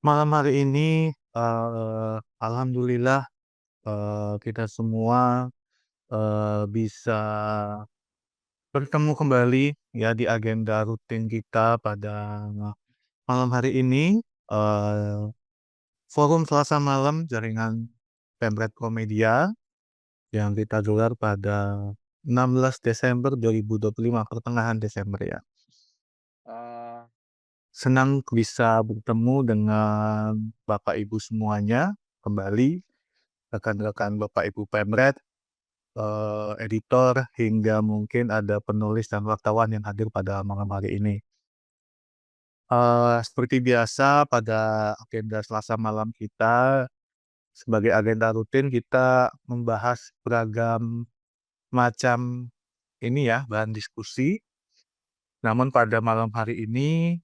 Malam hari ini, alhamdulillah, kita semua, bisa bertemu kembali ya di agenda rutin kita pada malam hari ini, forum Selasa malam jaringan Pemret Komedia yang kita gelar pada 16 Desember 2025, pertengahan Desember ya. Senang bisa bertemu dengan Bapak Ibu semuanya kembali, rekan-rekan Bapak Ibu Pemret, editor, hingga mungkin ada penulis dan wartawan yang hadir pada malam hari ini. Seperti biasa pada agenda Selasa malam kita, sebagai agenda rutin kita membahas beragam macam ini ya, bahan diskusi. Namun pada malam hari ini,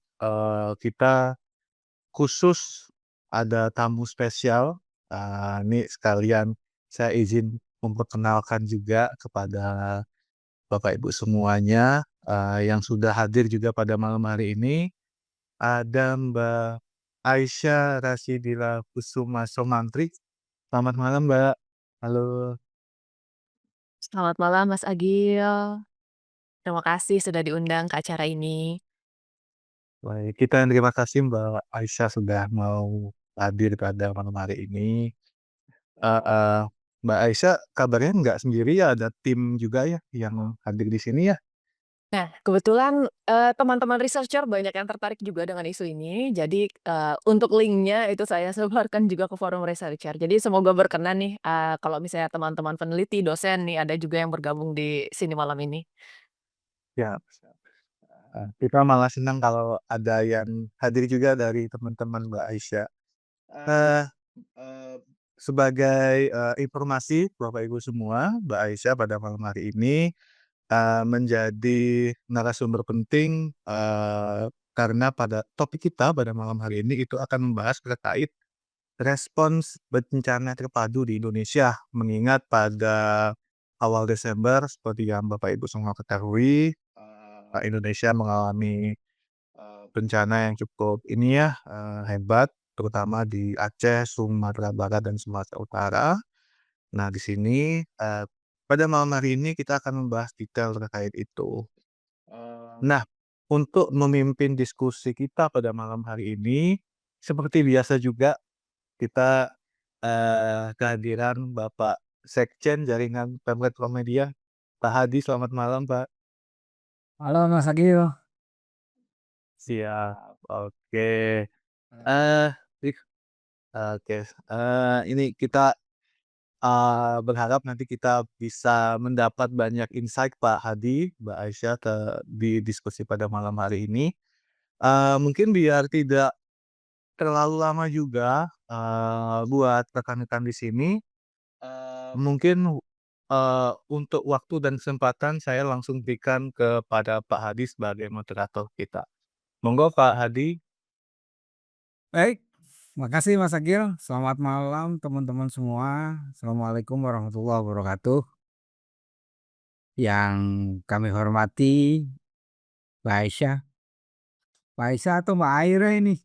kita khusus ada tamu spesial. Ini sekalian saya izin memperkenalkan juga kepada Bapak Ibu semuanya, yang sudah hadir juga pada malam hari ini. Ada Mbak Aisyah Rashidila Kusuma Somantri. Selamat malam, Mbak. Halo. Selamat malam Mas Agil, terima kasih sudah diundang ke acara ini. Baik, kita yang terima kasih Mbak Aisyah sudah mau hadir pada malam hari ini. Heeh. Mbak Aisyah kabarnya nggak sendiri ya, ada tim juga ya yang hadir di sini ya? Nah, kebetulan, teman-teman researcher banyak yang tertarik juga dengan isu ini, jadi, untuk linknya itu saya sebarkan juga ke forum researcher. Jadi semoga berkenan nih, kalau misalnya teman-teman peneliti, dosen nih, ada juga yang bergabung di sini malam ini. Siap, siap. Kita malah senang kalau ada yang hadir juga dari teman-teman Mbak Aisyah. Eee eee, sebagai, informasi Bapak Ibu semua, Mbak Aisyah pada malam hari ini, menjadi narasumber penting, karena pada topik kita pada malam hari ini itu akan membahas terkait respons bencana terpadu di Indonesia. Mengingat pada awal Desember seperti yang Bapak Ibu semua ketahui, Indonesia mengalami bencana yang cukup ini ya, hebat, terutama di Aceh, Sumatera Barat, dan Sumatera Utara. Nah, di sini, pada malam hari ini kita akan membahas detail terkait itu. Nah, untuk memimpin diskusi kita pada malam hari ini, seperti biasa juga kita, kehadiran Bapak Sekjen Jaringan Pemret Komedia, Pak Hadi. Selamat malam, Pak. Halo Mas Agil. Siap, oke. Eh, ih, oke, ini kita, berharap nanti kita bisa mendapat banyak insight Pak Hadi, Mbak Aisyah di diskusi pada malam hari ini. Mungkin biar tidak terlalu lama juga, buat rekan-rekan di sini, mungkin, untuk waktu dan kesempatan saya langsung berikan kepada Pak Hadi sebagai moderator kita. Monggo Pak Hadi. Baik, makasih Mas Agil. Selamat malam teman-teman semua. Assalamualaikum warahmatullahi wabarakatuh. Yang kami hormati Mbak Aisyah. Mbak Aisyah atau Mbak Aira ini?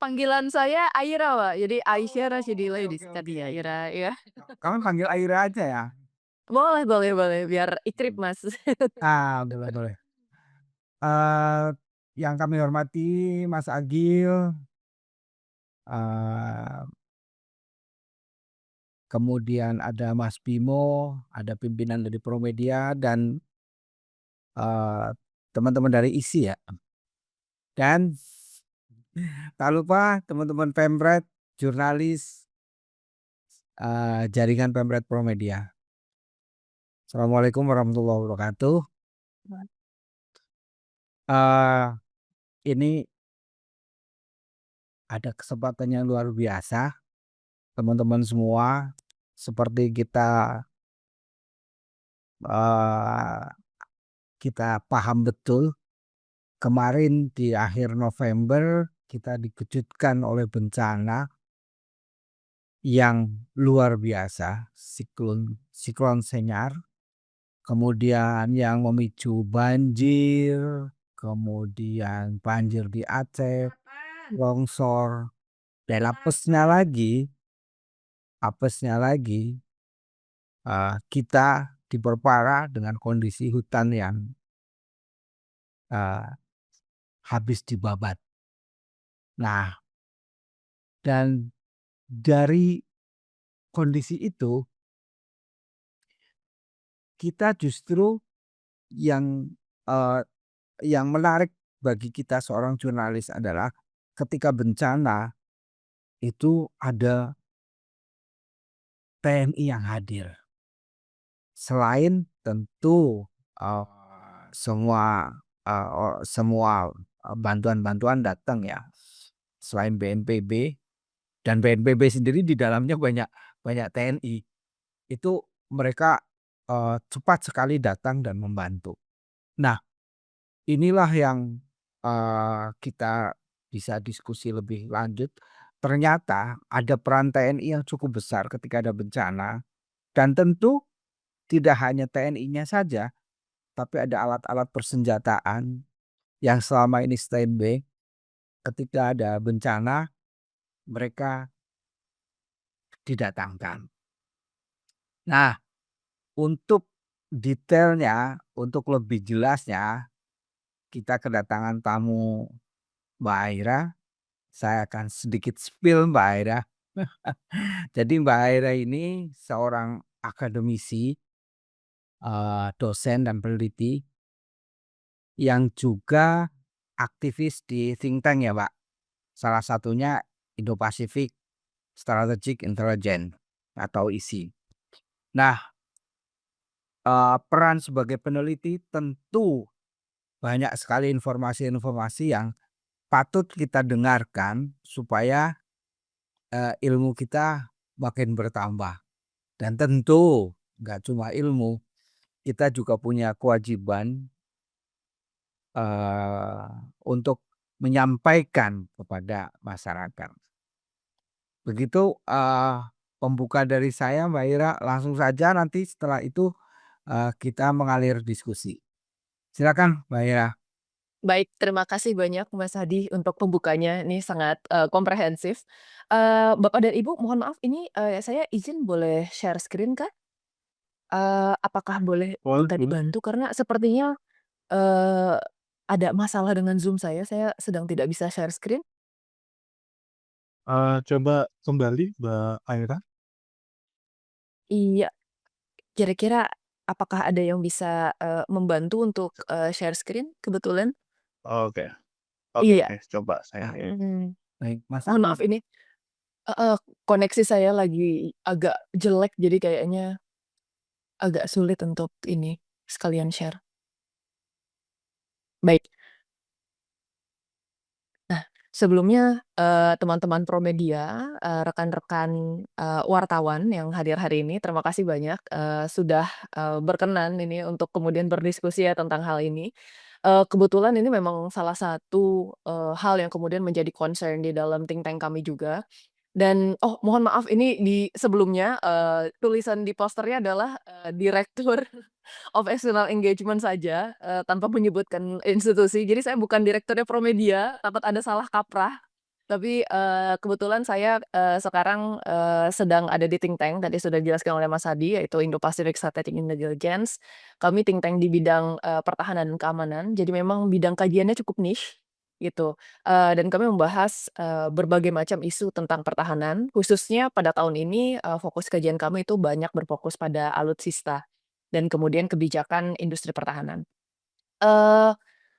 Panggilan saya Aira, Pak, jadi Aisyah Oh, Rashidila oke oke disingkat oke. ya Aira, ya. Kami panggil Aira aja ya? Boleh boleh boleh, biar ikrip, Mhm. Mas. Boleh boleh. Eee, yang kami hormati Mas Agil, eee, kemudian ada Mas Bimo, ada pimpinan dari Promedia dan, eee, teman-teman dari ISI ya. Dan tak lupa teman-teman Pemret, jurnalis, jaringan Pemret Promedia. Assalamualaikum warahmatullahi wabarakatuh. Eee, ini ada kesempatan yang luar biasa, teman-teman semua, seperti eee, kita paham betul, kemarin di akhir November kita dikejutkan oleh bencana yang luar biasa, siklon Senyar. Kemudian yang memicu banjir, kemudian banjir di Aceh, longsor, dan apesnya lagi, kita diperparah dengan kondisi hutan yang, eee, habis dibabat. Nah, dan dari kondisi itu, kita justru yang, eee, yang menarik bagi kita seorang jurnalis adalah ketika bencana itu ada TNI yang hadir. Selain tentu, eee, semua, bantuan-bantuan datang ya, selain BNPB, dan BNPB sendiri di dalamnya banyak banyak TNI, itu mereka, cepat sekali datang dan membantu. Nah, inilah yang, kita bisa diskusi lebih lanjut. Ternyata ada peran TNI yang cukup besar ketika ada bencana, dan tentu tidak hanya TNI-nya saja, tapi ada alat-alat persenjataan yang selama ini standby. Ketika ada bencana, mereka didatangkan. Nah, untuk detailnya, untuk lebih jelasnya, kita kedatangan tamu Mbak Aira. Saya akan sedikit spill Mbak Aira. Jadi Mbak Aira ini seorang akademisi, dosen dan peneliti yang juga aktivis di think tank ya, Pak. Salah satunya Indo-Pacific Strategic Intelligence atau ISI. Nah, peran sebagai peneliti tentu banyak sekali informasi-informasi yang patut kita dengarkan supaya, ilmu kita makin bertambah. Dan tentu nggak cuma ilmu, kita juga punya kewajiban, eee, untuk menyampaikan kepada masyarakat. Begitu, pembuka dari saya Mbak Ira, langsung saja nanti setelah itu, kita mengalir diskusi. Silakan Mbak Ira. Baik, terima kasih banyak Mas Hadi untuk pembukanya, ini sangat, komprehensif. Bapak dan Ibu mohon maaf ini, saya izin boleh share screen kah? Apakah boleh minta Boleh. dibantu? Karena sepertinya, eee, ada masalah dengan Zoom saya sedang tidak bisa share screen. Coba kembali Mbak Aira. Iya, kira-kira apakah ada yang bisa, membantu untuk, share screen kebetulan? Oke. Iya, Oke, coba saya mhm, Baik, Mas mohon Adi. maaf ini heeh, koneksi saya lagi agak jelek jadi kayaknya agak sulit untuk ini, sekalian share. Baik. Nah, sebelumnya, teman-teman Promedia, rekan-rekan, wartawan yang hadir hari ini, terima kasih banyak, sudah, berkenan ini untuk kemudian berdiskusi ya tentang hal ini. Kebetulan ini memang salah satu, hal yang kemudian menjadi concern di dalam think tank kami juga. Dan oh mohon maaf ini di sebelumnya, tulisan di posternya adalah, Direktur of External Engagement saja, tanpa menyebutkan institusi. Jadi saya bukan direkturnya Promedia, takut ada salah kaprah. Tapi, kebetulan saya, sekarang, sedang ada di think tank, tadi sudah dijelaskan oleh Mas Hadi, yaitu Indo-Pacific Strategic Intelligence. Kami think tank di bidang, pertahanan dan keamanan, jadi memang bidang kajiannya cukup niche, gitu. Dan kami membahas, berbagai macam isu tentang pertahanan, khususnya pada tahun ini, fokus kajian kami itu banyak berfokus pada alutsista dan kemudian kebijakan industri pertahanan. Eee,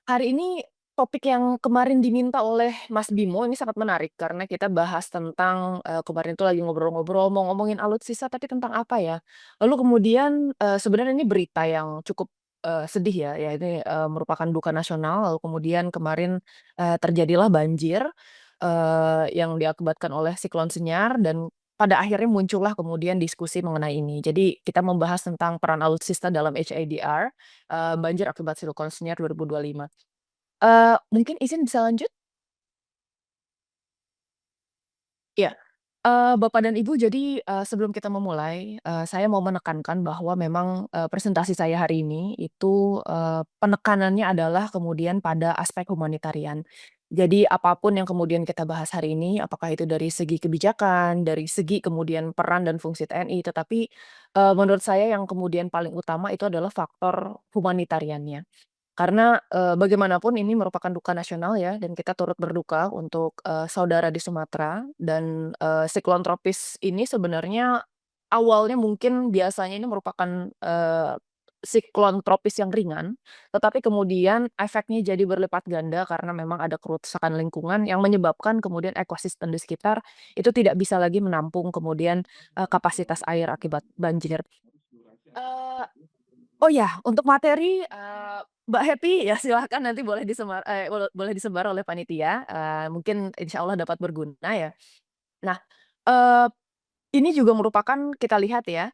Hari ini topik yang kemarin diminta oleh Mas Bimo ini sangat menarik karena kita bahas tentang, kemarin itu lagi ngobrol-ngobrol mau ngomongin alutsista tapi tentang apa ya? Lalu kemudian, sebenarnya ini berita yang cukup, sedih ya, ya ini, merupakan duka nasional lalu kemudian kemarin, terjadilah banjir, yang diakibatkan oleh siklon Senyar dan pada akhirnya muncullah kemudian diskusi mengenai ini. Jadi kita membahas tentang peran alutsista dalam HADR, banjir akibat siklon Senyar 2025. Mungkin izin bisa lanjut? Iya. Bapak dan Ibu jadi, sebelum kita memulai, saya mau menekankan bahwa memang, presentasi saya hari ini itu, penekanannya adalah kemudian pada aspek humanitarian. Jadi apapun yang kemudian kita bahas hari ini, apakah itu dari segi kebijakan, dari segi kemudian peran dan fungsi TNI, tetapi, menurut saya yang kemudian paling utama itu adalah faktor humanitariannya. Karena, bagaimanapun ini merupakan duka nasional ya, dan kita turut berduka untuk, saudara di Sumatera dan, siklon tropis ini sebenarnya awalnya mungkin biasanya ini merupakan, siklon tropis yang ringan, tetapi kemudian efeknya jadi berlipat ganda karena memang ada kerusakan lingkungan yang menyebabkan kemudian ekosistem di sekitar itu tidak bisa lagi menampung kemudian, kapasitas air akibat banjir. Eee Oh ya, untuk materi, Mbak Happy ya silahkan nanti boleh disebar oleh panitia, mungkin insya Allah dapat berguna ya. Nah, eee, ini juga merupakan kita lihat ya,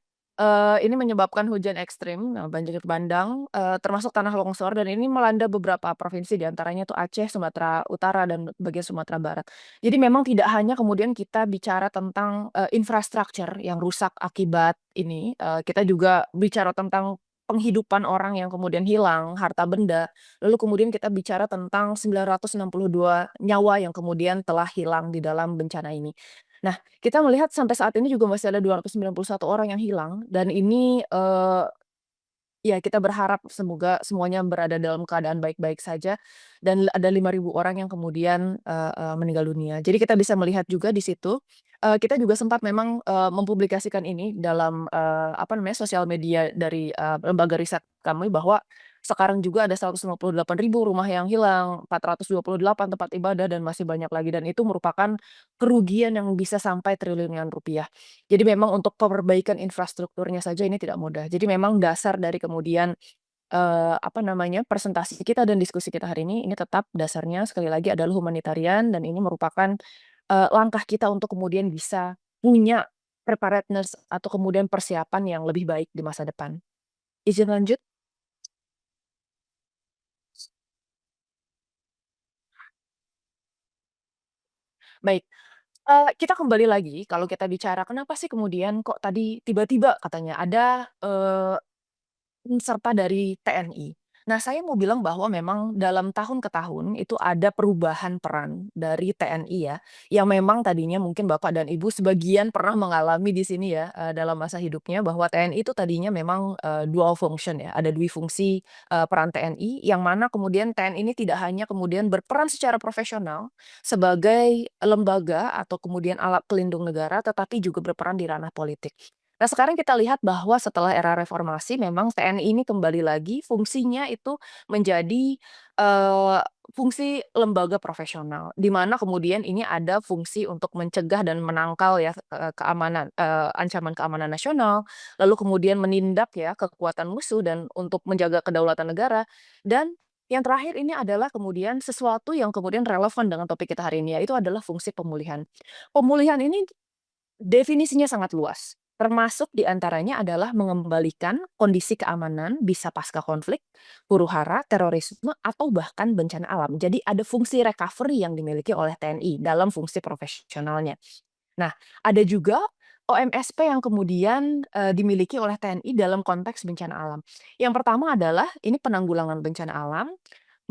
ini menyebabkan hujan ekstrim, banjir bandang, termasuk tanah longsor dan ini melanda beberapa provinsi di antaranya tuh Aceh, Sumatera Utara, dan bagian Sumatera Barat. Jadi memang tidak hanya kemudian kita bicara tentang, infrastruktur yang rusak akibat ini, kita juga bicara tentang penghidupan orang yang kemudian hilang, harta benda, lalu kemudian kita bicara tentang 962 nyawa yang kemudian telah hilang di dalam bencana ini. Nah, kita melihat sampai saat ini juga masih ada 291 orang yang hilang dan ini, ya kita berharap semoga semuanya berada dalam keadaan baik-baik saja dan ada 5.000 orang yang kemudian, meninggal dunia. Jadi kita bisa melihat juga di situ, kita juga sempat memang, mempublikasikan ini dalam, apa namanya, sosial media dari, lembaga riset kami bahwa sekarang juga ada 158.000 rumah yang hilang, 428 tempat ibadah dan masih banyak lagi dan itu merupakan kerugian yang bisa sampai triliunan rupiah. Jadi memang untuk perbaikan infrastrukturnya saja ini tidak mudah. Jadi memang dasar dari kemudian, apa namanya, presentasi kita dan diskusi kita hari ini tetap dasarnya sekali lagi adalah humanitarian dan ini merupakan, langkah kita untuk kemudian bisa punya preparedness atau kemudian persiapan yang lebih baik di masa depan. Izin lanjut? Baik, kita kembali lagi kalau kita bicara kenapa sih kemudian kok tadi tiba-tiba katanya ada, serta dari TNI. Nah, saya mau bilang bahwa memang dalam tahun ke tahun itu ada perubahan peran dari TNI ya, yang memang tadinya mungkin Bapak dan Ibu sebagian pernah mengalami di sini ya, dalam masa hidupnya bahwa TNI itu tadinya memang, dual function ya, ada dui fungsi, peran TNI yang mana kemudian TNI ini tidak hanya kemudian berperan secara profesional sebagai lembaga atau kemudian alat pelindung negara, tetapi juga berperan di ranah politik. Nah, sekarang kita lihat bahwa setelah era reformasi memang TNI ini kembali lagi fungsinya itu menjadi, eee, fungsi lembaga profesional, di mana kemudian ini ada fungsi untuk mencegah dan menangkal ya, keamanan ancaman keamanan nasional, lalu kemudian menindak ya kekuatan musuh dan untuk menjaga kedaulatan negara, dan yang terakhir ini adalah kemudian sesuatu yang kemudian relevan dengan topik kita hari ini, yaitu adalah fungsi pemulihan. Pemulihan ini definisinya sangat luas, termasuk di antaranya adalah mengembalikan kondisi keamanan bisa pasca konflik, huru-hara, terorisme, atau bahkan bencana alam. Jadi ada fungsi recovery yang dimiliki oleh TNI dalam fungsi profesionalnya. Nah, ada juga OMSP yang kemudian, dimiliki oleh TNI dalam konteks bencana alam. Yang pertama adalah ini penanggulangan bencana alam,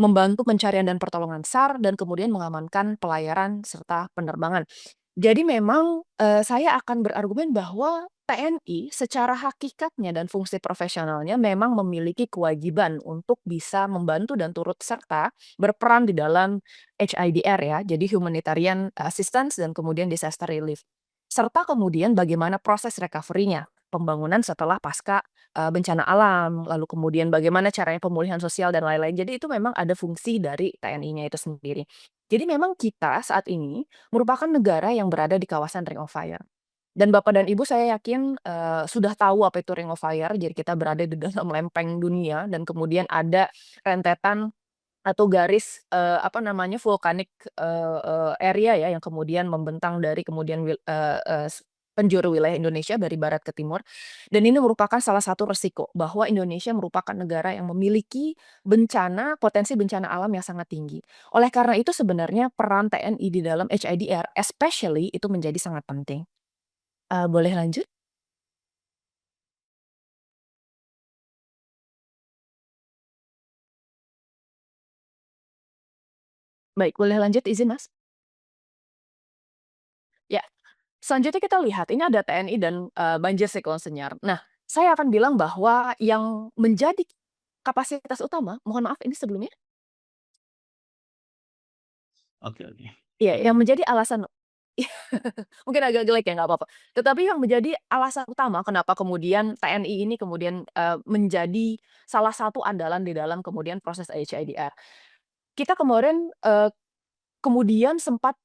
membantu pencarian dan pertolongan SAR, dan kemudian mengamankan pelayaran serta penerbangan. Jadi memang, saya akan berargumen bahwa TNI secara hakikatnya dan fungsi profesionalnya memang memiliki kewajiban untuk bisa membantu dan turut serta berperan di dalam HIDR ya, jadi Humanitarian Assistance dan kemudian Disaster Relief. Serta kemudian bagaimana proses recovery-nya, pembangunan setelah pasca, bencana alam, lalu kemudian bagaimana caranya pemulihan sosial dan lain-lain. Jadi itu memang ada fungsi dari TNI-nya itu sendiri. Jadi memang kita saat ini merupakan negara yang berada di kawasan Ring of Fire. Dan Bapak dan Ibu saya yakin, sudah tahu apa itu Ring of Fire, jadi kita berada di dalam lempeng dunia dan kemudian ada rentetan atau garis, apa namanya, vulkanik, area ya yang kemudian membentang dari kemudian penjuru wilayah Indonesia dari barat ke timur, dan ini merupakan salah satu resiko bahwa Indonesia merupakan negara yang memiliki potensi bencana alam yang sangat tinggi. Oleh karena itu sebenarnya peran TNI di dalam HIDR especially itu menjadi sangat penting. Boleh lanjut? Baik, boleh lanjut, izin Mas? Ya, selanjutnya kita lihat ini ada TNI dan, banjir siklon senyar. Nah, saya akan bilang bahwa yang menjadi kapasitas utama, mohon maaf ini sebelumnya? Oke oke. Iya, yang menjadi alasan mungkin agak jelek ya, nggak apa-apa. Tetapi yang menjadi alasan utama kenapa kemudian TNI ini kemudian, menjadi salah satu andalan di dalam kemudian proses HIDR. Kita kemarin, kemudian sempat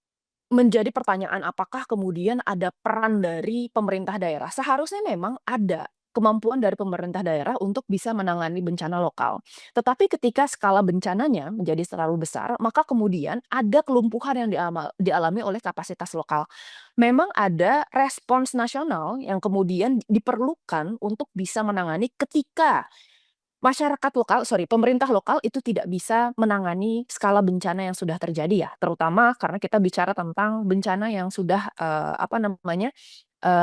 menjadi pertanyaan apakah kemudian ada peran dari pemerintah daerah? Seharusnya memang ada kemampuan dari pemerintah daerah untuk bisa menangani bencana lokal. Tetapi ketika skala bencananya menjadi terlalu besar, maka kemudian ada kelumpuhan yang dialami oleh kapasitas lokal. Memang ada respons nasional yang kemudian diperlukan untuk bisa menangani ketika masyarakat lokal pemerintah lokal itu tidak bisa menangani skala bencana yang sudah terjadi ya, terutama karena kita bicara tentang bencana yang sudah, apa namanya,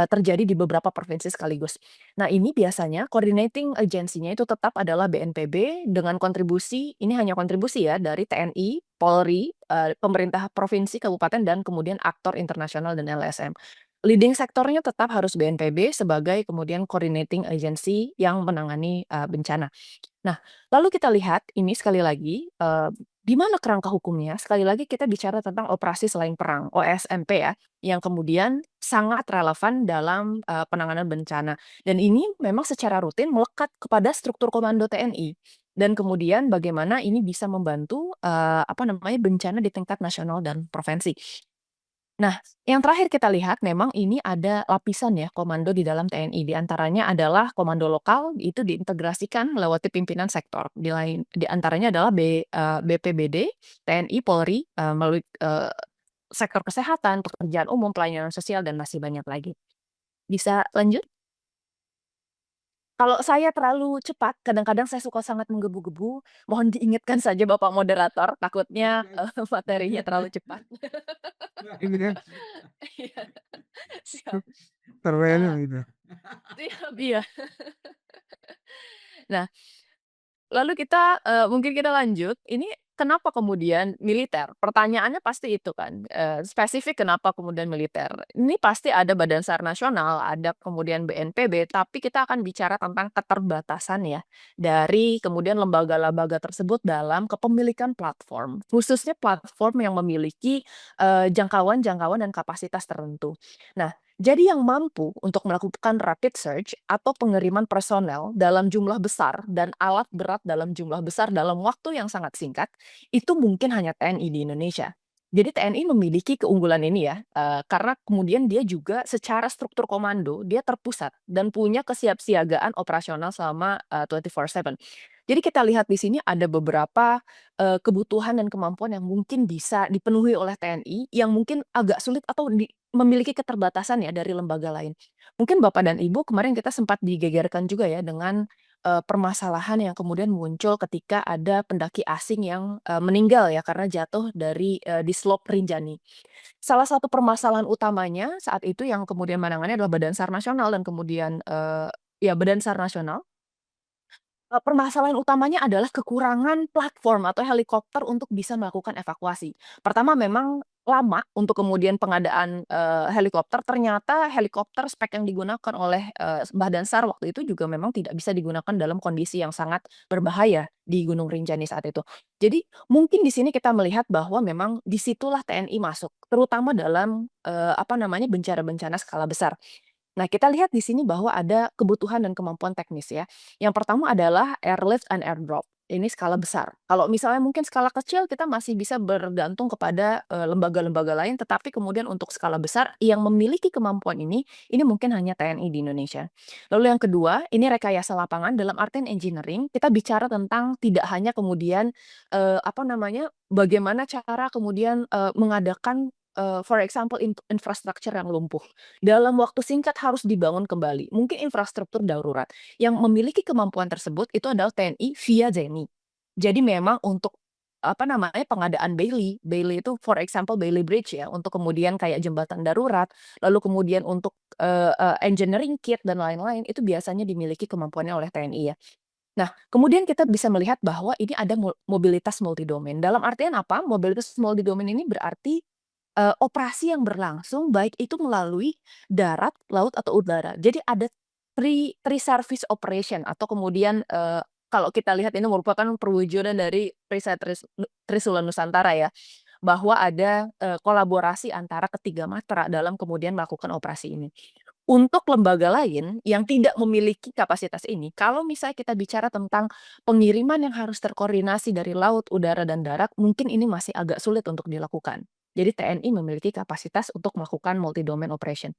terjadi di beberapa provinsi sekaligus. Nah, ini biasanya coordinating agency-nya itu tetap adalah BNPB dengan kontribusi ini hanya kontribusi ya dari TNI, Polri, pemerintah provinsi, kabupaten, dan kemudian aktor internasional dan LSM. Leading sektornya tetap harus BNPB sebagai kemudian coordinating agency yang menangani, bencana. Nah, lalu kita lihat ini sekali lagi, di mana kerangka hukumnya, sekali lagi kita bicara tentang operasi selain perang, OSMP ya, yang kemudian sangat relevan dalam, penanganan bencana. Dan ini memang secara rutin melekat kepada struktur komando TNI. Dan kemudian bagaimana ini bisa membantu, apa namanya, bencana di tingkat nasional dan provinsi. Nah, yang terakhir kita lihat memang ini ada lapisan ya komando di dalam TNI. Di antaranya adalah komando lokal itu diintegrasikan melewati pimpinan sektor. Di antaranya adalah BPBD, TNI, Polri, melalui, sektor kesehatan, pekerjaan umum, pelayanan sosial, dan masih banyak lagi. Bisa lanjut? Kalau saya terlalu cepat, kadang-kadang saya suka sangat menggebu-gebu, mohon diingatkan saja Bapak moderator, takutnya, materinya terlalu cepat. Nah, ini kan Iya, siap. terwenu Eee, itu. siap, iya. Nah, lalu kita, mungkin kita lanjut, ini kenapa kemudian militer? Pertanyaannya pasti itu kan, spesifik kenapa kemudian militer? Ini pasti ada Badan SAR nasional, ada kemudian BNPB, tapi kita akan bicara tentang keterbatasan ya, dari kemudian lembaga-lembaga tersebut dalam kepemilikan platform, khususnya platform yang memiliki, jangkauan-jangkauan dan kapasitas tertentu. Nah, jadi yang mampu untuk melakukan rapid search atau pengiriman personel dalam jumlah besar dan alat berat dalam jumlah besar dalam waktu yang sangat singkat, itu mungkin hanya TNI di Indonesia. Jadi TNI memiliki keunggulan ini ya, karena kemudian dia juga secara struktur komando, dia terpusat dan punya kesiapsiagaan operasional selama, 24/7. Jadi kita lihat di sini ada beberapa, kebutuhan dan kemampuan yang mungkin bisa dipenuhi oleh TNI, yang mungkin agak sulit atau memiliki keterbatasan ya dari lembaga lain. Mungkin Bapak dan Ibu kemarin kita sempat digegerkan juga ya dengan, permasalahan yang kemudian muncul ketika ada pendaki asing yang, meninggal ya karena jatuh dari, di slope Rinjani. Salah satu permasalahan utamanya saat itu yang kemudian menangani adalah Badan SAR nasional dan kemudian, ya Badan SAR nasional. Permasalahan utamanya adalah kekurangan platform atau helikopter untuk bisa melakukan evakuasi. Pertama memang lama untuk kemudian pengadaan, helikopter, ternyata helikopter spek yang digunakan oleh, Badan SAR waktu itu juga memang tidak bisa digunakan dalam kondisi yang sangat berbahaya di Gunung Rinjani saat itu. Jadi mungkin di sini kita melihat bahwa memang di situlah TNI masuk, terutama dalam, apa namanya, bencana-bencana skala besar. Nah, kita lihat di sini bahwa ada kebutuhan dan kemampuan teknis ya. Yang pertama adalah airlift and airdrop. Ini skala besar. Kalau misalnya mungkin skala kecil kita masih bisa bergantung kepada, lembaga-lembaga lain, tetapi kemudian untuk skala besar yang memiliki kemampuan ini mungkin hanya TNI di Indonesia. Lalu yang kedua, ini rekayasa lapangan dalam artian engineering, kita bicara tentang tidak hanya kemudian, apa namanya, bagaimana cara kemudian, mengadakan, for example infrastruktur yang lumpuh. Dalam waktu singkat harus dibangun kembali. Mungkin infrastruktur darurat. Yang memiliki kemampuan tersebut itu adalah TNI via ZENI. Jadi memang untuk, apa namanya, pengadaan Bailey. Bailey itu for example Bailey Bridge ya, untuk kemudian kayak jembatan darurat, lalu kemudian untuk, engineering kit dan lain-lain, itu biasanya dimiliki kemampuannya oleh TNI ya. Nah, kemudian kita bisa melihat bahwa ini ada mobilitas multidomain. Dalam artian apa? Mobilitas multidomain ini berarti, operasi yang berlangsung baik itu melalui darat, laut, atau udara. Jadi ada three service operation atau kemudian, kalau kita lihat ini merupakan perwujudan dari Perisai Trisula Nusantara ya, bahwa ada, kolaborasi antara ketiga matra dalam kemudian melakukan operasi ini. Untuk lembaga lain yang tidak memiliki kapasitas ini, kalau misalnya kita bicara tentang pengiriman yang harus terkoordinasi dari laut, udara, dan darat, mungkin ini masih agak sulit untuk dilakukan. Jadi TNI memiliki kapasitas untuk melakukan multi domain operation.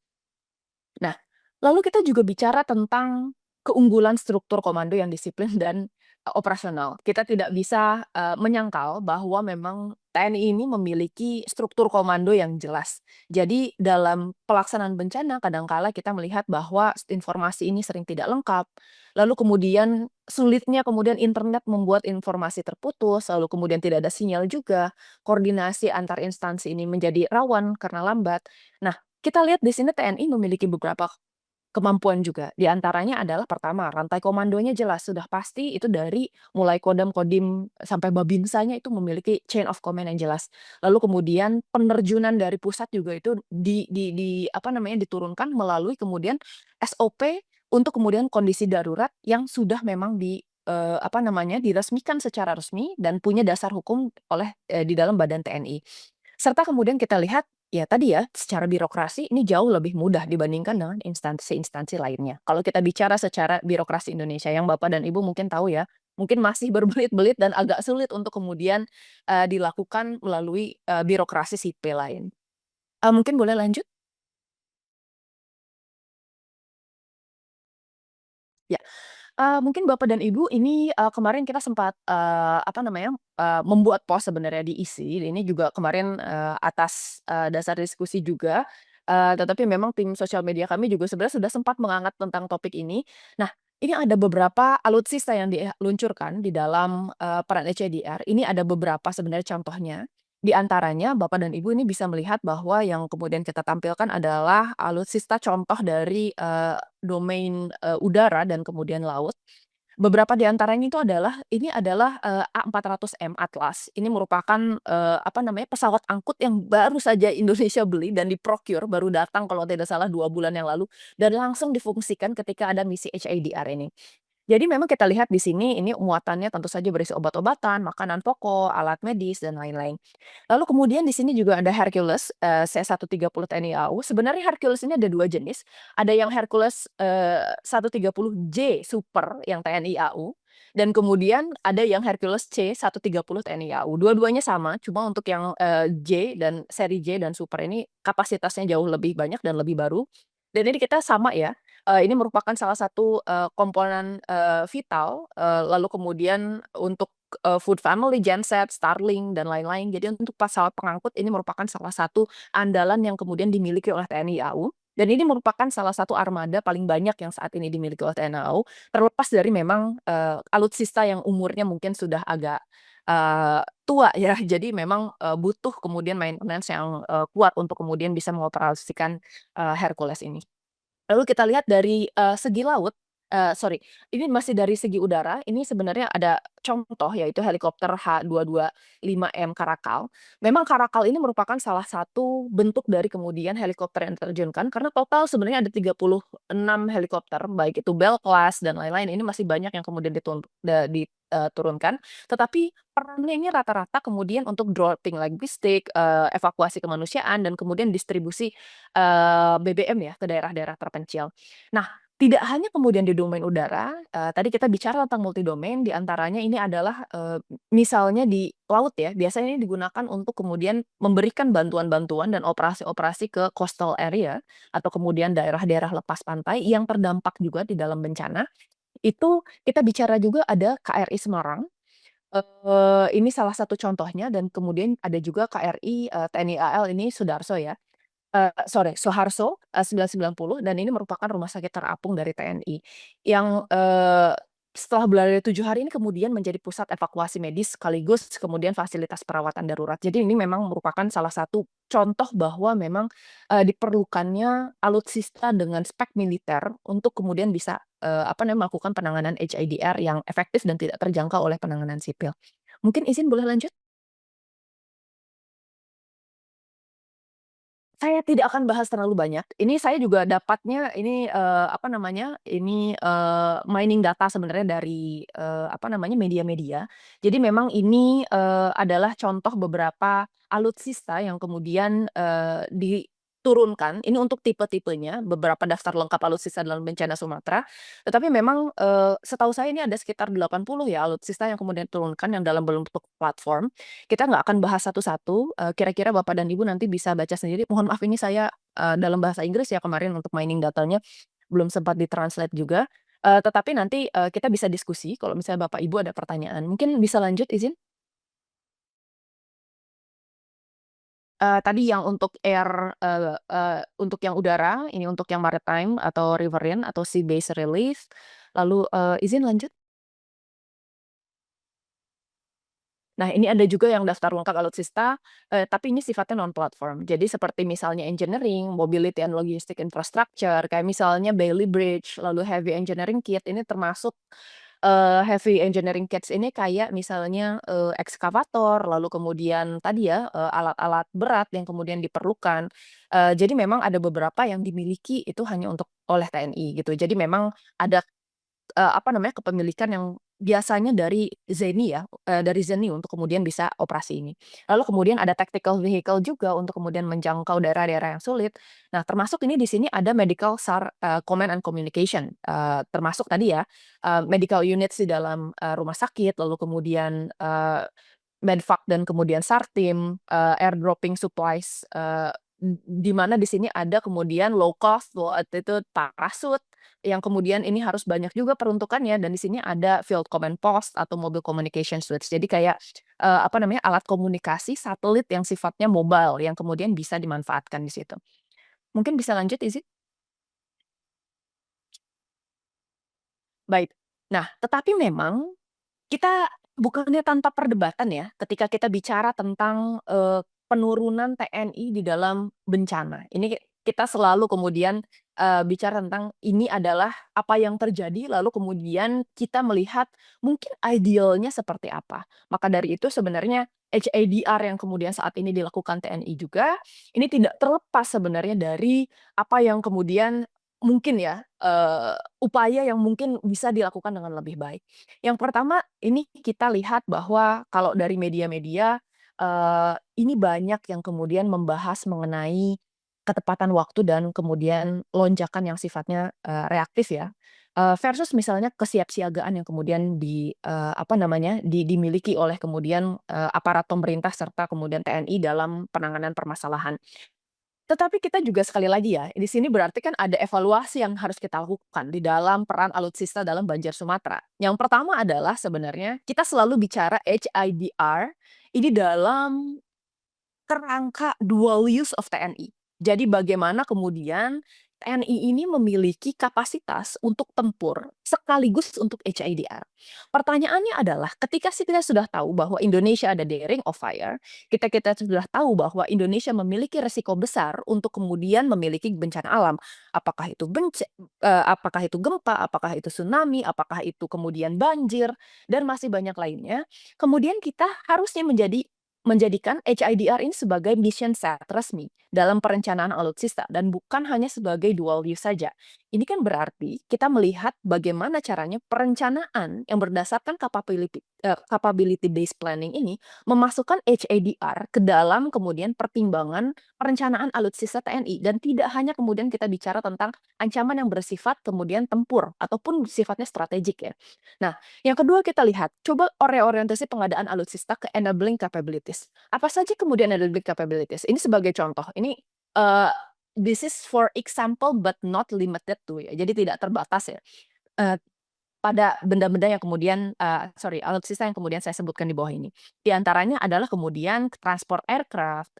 Nah, lalu kita juga bicara tentang keunggulan struktur komando yang disiplin dan, operasional. Kita tidak bisa, menyangkal bahwa memang TNI ini memiliki struktur komando yang jelas. Jadi dalam pelaksanaan bencana kadangkala kita melihat bahwa informasi ini sering tidak lengkap, lalu kemudian sulitnya kemudian internet membuat informasi terputus, lalu kemudian tidak ada sinyal juga, koordinasi antar instansi ini menjadi rawan karena lambat. Nah, kita lihat di sini TNI memiliki beberapa kemampuan juga, di antaranya adalah pertama, rantai komandonya jelas, sudah pasti itu dari mulai Kodam, Kodim, sampai Babinsanya itu memiliki chain of command yang jelas. Lalu kemudian penerjunan dari pusat juga itu apa namanya, diturunkan melalui kemudian SOP untuk kemudian kondisi darurat yang sudah memang apa namanya, diresmikan secara resmi dan punya dasar hukum oleh di dalam badan TNI. Serta kemudian kita lihat, ya tadi ya, secara birokrasi ini jauh lebih mudah dibandingkan dengan instansi-instansi lainnya. Kalau kita bicara secara birokrasi Indonesia yang Bapak dan Ibu mungkin tahu ya, mungkin masih berbelit-belit dan agak sulit untuk kemudian, dilakukan melalui, birokrasi sipil lain. Mungkin boleh lanjut? Ya. Mungkin Bapak dan Ibu ini, kemarin kita sempat, apa namanya, membuat post sebenarnya di ISI, ini juga kemarin, atas, dasar diskusi juga, tetapi memang tim sosial media kami juga sebenarnya sudah sempat mengangkat tentang topik ini. Nah, ini ada beberapa alutsista yang diluncurkan di dalam, peran ECDR, ini ada beberapa sebenarnya contohnya. Di antaranya Bapak dan Ibu ini bisa melihat bahwa yang kemudian kita tampilkan adalah alutsista contoh dari, domain, udara dan kemudian laut. Beberapa di antaranya itu adalah ini adalah, A400M Atlas. Ini merupakan, apa namanya, pesawat angkut yang baru saja Indonesia beli dan di-procure, baru datang kalau tidak salah 2 bulan yang lalu, dan langsung difungsikan ketika ada misi HADR ini. Jadi memang kita lihat di sini, ini muatannya tentu saja berisi obat-obatan, makanan pokok, alat medis, dan lain-lain. Lalu kemudian di sini juga ada Hercules, C-130 TNI AU. Sebenarnya Hercules ini ada 2 jenis, ada yang Hercules, 130J Super yang TNI AU, dan kemudian ada yang Hercules C-130 TNI AU. Dua-duanya sama, cuma untuk yang, J dan seri J dan Super ini kapasitasnya jauh lebih banyak dan lebih baru. Dan ini kita sama ya, ini merupakan salah satu, komponen, vital, lalu kemudian untuk Food Family, Genset, Starlink, dan lain-lain. Jadi untuk pesawat pengangkut ini merupakan salah satu andalan yang kemudian dimiliki oleh TNI AU, dan ini merupakan salah satu armada paling banyak yang saat ini dimiliki oleh TNI AU, terlepas dari memang, alutsista yang umurnya mungkin sudah agak, tua ya. Jadi memang, butuh kemudian maintenance yang, kuat untuk kemudian bisa mengoperasikan, Hercules ini. Lalu kita lihat dari, segi laut, sorry, ini masih dari segi udara, ini sebenarnya ada contoh yaitu helikopter H225M Caracal. Memang Caracal ini merupakan salah satu bentuk dari kemudian helikopter yang diterjunkan karena total sebenarnya ada 36 helikopter, baik itu Bell Class dan lain-lain, ini masih banyak yang kemudian turunkan. Tetapi perannya ini rata-rata kemudian untuk dropping logistik, evakuasi kemanusiaan, dan kemudian distribusi BBM ya ke daerah-daerah terpencil. Nah, tidak hanya kemudian di domain udara, tadi kita bicara tentang multi domain, di antaranya ini adalah, misalnya di laut ya, biasanya ini digunakan untuk kemudian memberikan bantuan-bantuan dan operasi-operasi ke coastal area atau kemudian daerah-daerah lepas pantai yang terdampak juga di dalam bencana. Itu kita bicara juga ada KRI Semarang, ini salah satu contohnya, dan kemudian ada juga KRI, TNI AL ini Sudarso ya. Sorry, Soeharto, 990, dan ini merupakan rumah sakit terapung dari TNI yang, setelah berada 7 hari ini kemudian menjadi pusat evakuasi medis sekaligus kemudian fasilitas perawatan darurat. Jadi ini memang merupakan salah satu contoh bahwa memang, diperlukannya alutsista dengan spek militer untuk kemudian bisa, melakukan penanganan HIDR yang efektif dan tidak terjangkau oleh penanganan sipil. Mungkin izin boleh lanjut? Saya tidak akan bahas terlalu banyak. Ini saya juga dapatnya ini, mining data sebenarnya dari, media-media. Jadi memang ini, adalah contoh beberapa alutsista yang kemudian, diturunkan, ini untuk tipe-tipenya, beberapa daftar lengkap alutsista dalam bencana Sumatera. Tetapi memang, setahu saya ini ada sekitar 80 ya alutsista yang kemudian diturunkan yang dalam bentuk platform. Kita nggak akan bahas satu-satu, kira-kira Bapak dan Ibu nanti bisa baca sendiri. Mohon maaf ini saya, dalam bahasa Inggris ya kemarin untuk mining datanya, belum sempat di-translate juga, tetapi nanti, kita bisa diskusi kalau misalnya Bapak Ibu ada pertanyaan. Mungkin bisa lanjut izin? Tadi yang untuk untuk yang udara, ini untuk yang maritime atau riverine atau sea based relief, lalu, izin lanjut? Nah, ini ada juga yang daftar lengkap alutsista, tapi ini sifatnya non-platform. Jadi seperti misalnya engineering, mobility and logistic infrastructure, kayak misalnya Bailey Bridge, lalu heavy engineering kit, ini termasuk, heavy engineering kits ini kayak misalnya, ekskavator, lalu kemudian tadi ya, alat-alat berat yang kemudian diperlukan. Jadi memang ada beberapa yang dimiliki itu hanya untuk oleh TNI gitu. Jadi memang ada kepemilikan yang biasanya dari ZENI ya, dari ZENI untuk kemudian bisa operasi ini. Lalu kemudian ada tactical vehicle juga untuk kemudian menjangkau daerah-daerah yang sulit. Nah, termasuk ini di sini ada medical command and communication, termasuk tadi ya, medical units di dalam, rumah sakit, lalu kemudian, medvac dan kemudian SARTIM, airdropping supplies, di mana di sini ada kemudian low cost, low altitude parachute, yang kemudian ini harus banyak juga peruntukannya dan di sini ada field command post atau mobile communication suites. Jadi kayak, alat komunikasi satelit yang sifatnya mobile yang kemudian bisa dimanfaatkan di situ. Mungkin bisa lanjut izin? Baik. Nah, tetapi memang kita bukannya tanpa perdebatan ya, ketika kita bicara tentang, penurunan TNI di dalam bencana. Ini kita selalu kemudian, bicara tentang ini adalah apa yang terjadi, lalu kemudian kita melihat mungkin idealnya seperti apa. Maka dari itu sebenarnya HADR yang kemudian saat ini dilakukan TNI juga, ini tidak terlepas sebenarnya dari apa yang kemudian mungkin ya, upaya yang mungkin bisa dilakukan dengan lebih baik. Yang pertama, ini kita lihat bahwa kalau dari media-media, ini banyak yang kemudian membahas mengenai ketepatan waktu dan kemudian lonjakan yang sifatnya, reaktif ya, versus misalnya kesiapsiagaan yang kemudian dimiliki oleh kemudian, aparat pemerintah serta kemudian TNI dalam penanganan permasalahan. Tetapi kita juga sekali lagi ya, di sini berarti kan ada evaluasi yang harus kita lakukan di dalam peran alutsista dalam banjir Sumatera. Yang pertama adalah sebenarnya kita selalu bicara HIDR ini dalam kerangka dual use of TNI. Jadi bagaimana kemudian TNI ini memiliki kapasitas untuk tempur sekaligus untuk HIDR. Pertanyaannya adalah ketika kita sudah tahu bahwa Indonesia ada di Ring of Fire, kita sudah tahu bahwa Indonesia memiliki resiko besar untuk kemudian memiliki bencana alam. Apakah itu gempa, apakah itu tsunami, apakah itu kemudian banjir dan masih banyak lainnya. Kemudian kita harusnya menjadikan HIDR ini sebagai mission set resmi dalam perencanaan alutsista dan bukan hanya sebagai dual use saja. Ini kan berarti kita melihat bagaimana caranya perencanaan yang berdasarkan capability based planning ini memasukkan HIDR ke dalam kemudian pertimbangan perencanaan alutsista TNI dan tidak hanya kemudian kita bicara tentang ancaman yang bersifat kemudian tempur ataupun sifatnya strategik ya. Nah, yang kedua kita lihat, coba reorientasi pengadaan alutsista ke enabling capabilities. Apa saja kemudian enabling capabilities? Ini sebagai contoh, ini, eee, this is for example but not limited to ya, jadi tidak terbatas ya, eee, pada benda-benda yang kemudian, alutsista yang kemudian saya sebutkan di bawah ini. Di antaranya adalah kemudian transport aircraft,